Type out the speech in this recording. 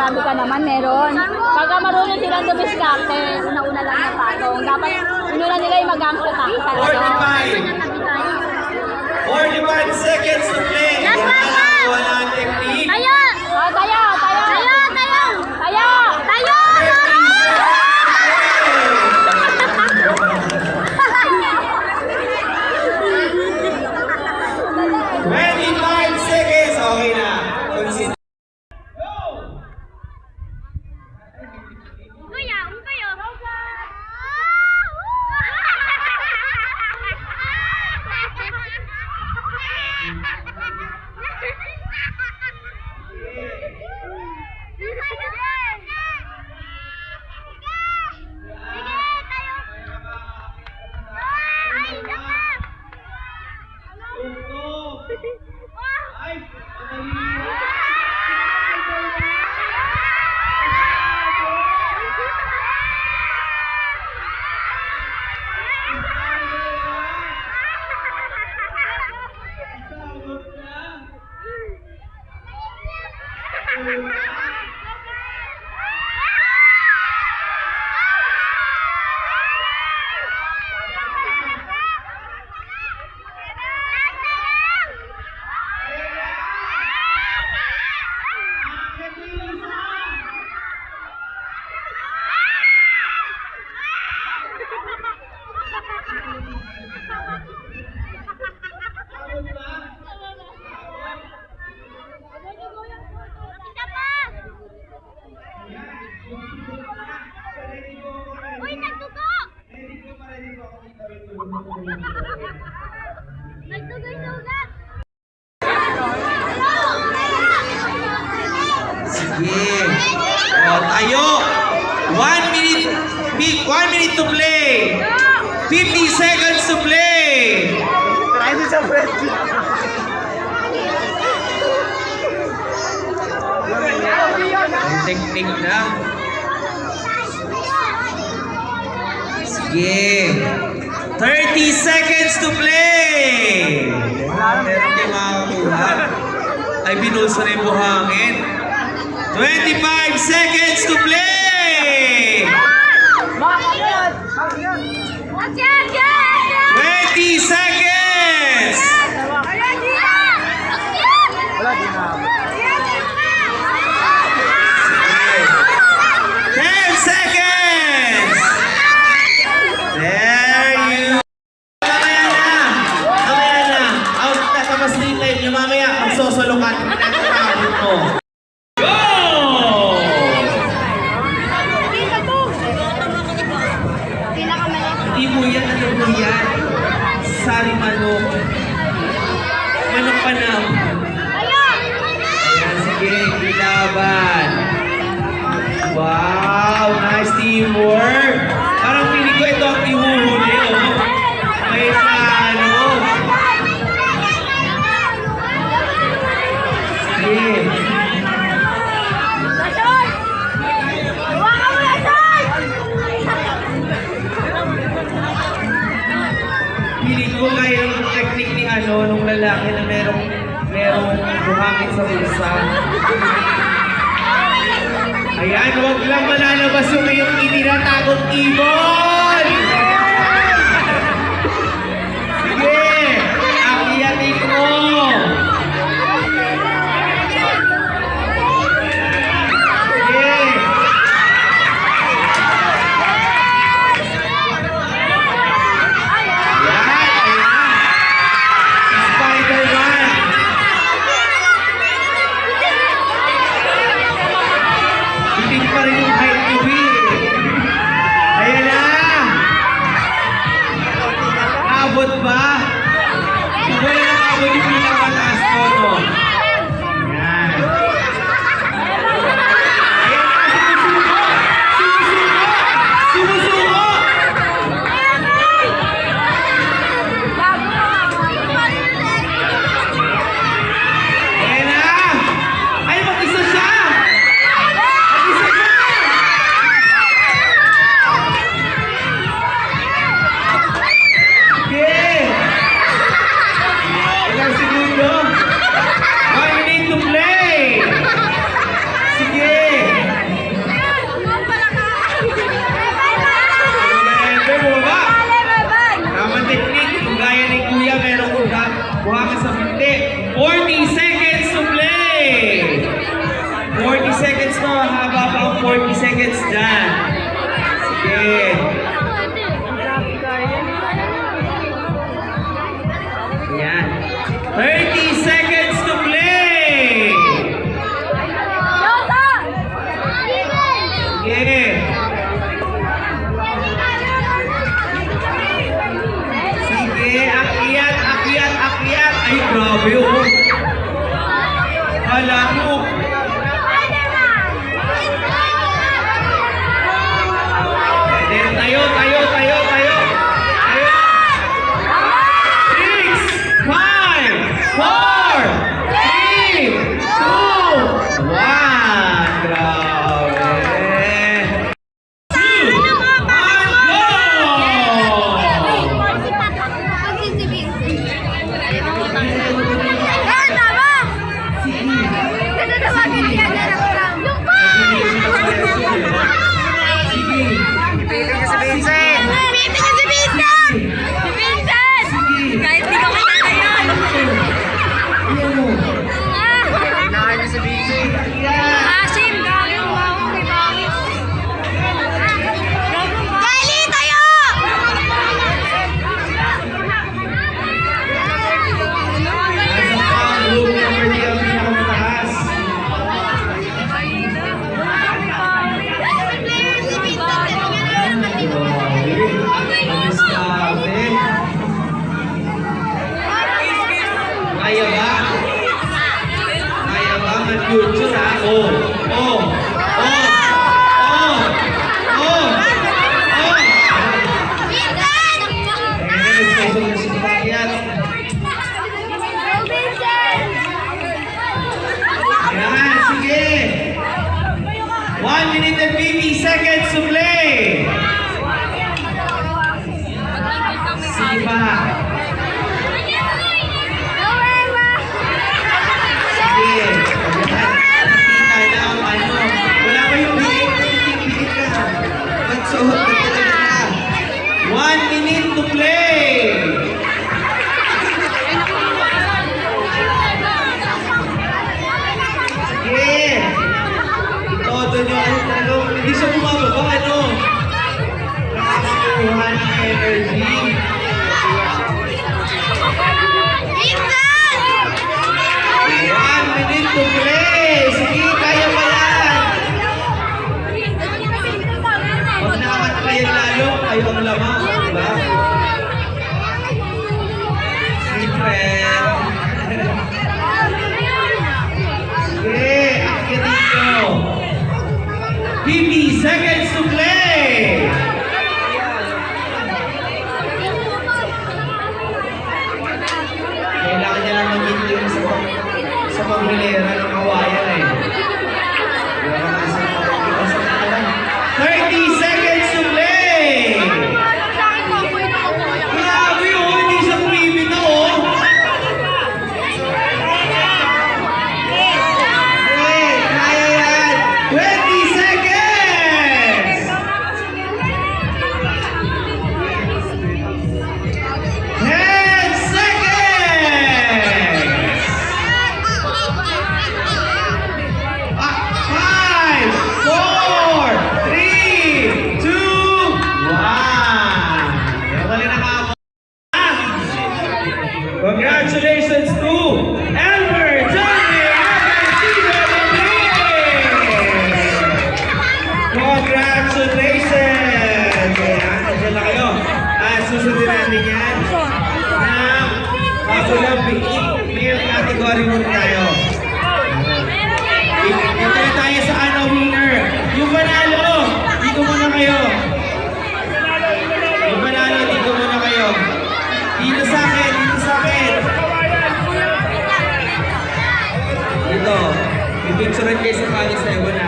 Grabe ka naman, meron. Pagka marunong silang dumiskarte, una-una lang na patong. Dapat, inuna nila yung mag-angkota. 45 seconds to play. Wala ang technique. Tayo! Oh, tayo! Tayo! Tayo! Tayo! Tayo! Tayo! 25 seconds. Okay na. Sige. Tayo. 1 minute to play. 50 seconds to play. Ang technique na. Sige. 30 seconds to play. Meron kayo makakuha. Ay, binulso na yung buhangin. 25 seconds to play! 20 seconds! 10 seconds! There you go! Mamaya na! Out na sa mas late life nyo. Mamaya, magsosolokan. Pinagkakabot mo. Hindi mo yan, ano mo yan? Sari manok. Manok panam. Ayan, sige, ilaban. Wow, nice teamwork. Parang piling ko ito ang ihuhuli, oh. May plano. Sige. Piling ko kaya yung technique ni nung lalaki na merong buhangin sa bulsa. Ayan, huwag lang malalabas yung iyong itinatagong ibon! Sige, akiyatin mo! Sige! Abot ba? Wala na abot yung pinakataas mo, no? Yan. Ayan na, sumusuko! Sumusuko! Ayan na! Ay, mag-isa siya! Mag-isa siya! Okay! Kala mo. Then, tayo. Tayo. 6, 5, 4, 3, 2, 1. Grabe. 2, Kaya ba? Kaya ba? Mag-future ha? Nagsusunod na si Bakyan. Yan, sige. 1 minute and 50 seconds to play. Sige pa. Wala pa yung bigit ka. Magsuhot na talaga ka. 1 minute to play. Sige. Todo nyo ano talaga. Hindi siya bumababa, ano? Nakakuha ng energy. 1 minute to play. Sige, kaya pa yan. Huwag nakakatayin lalo, kayo ang lamang, diba? Secret. Sige, akitin nyo. 50 seconds to play. Kailangan niya lang mag-hit yung sa pamilera ng kawayan eh. 30 seconds to play! Grabe oh, hindi siya freebie na oh! Okay, kaya yan! 20 seconds! 10 seconds! 5, 4, 3, 2, 1. Wala na ka. Congratulations to Elmer Johnny Agastino Rodriguez! Congratulations! Ayan, nandiyan na kayo. At susunod natin yan na Olympic male category muna tayo. Dito na tayo sa ano, winner. Yung panalo, dito muna kayo. Yung panalo, dito muna kayo. Dito sa akin, dito sa akin. Dito. Pipicturean kayo sa pangis na iba na.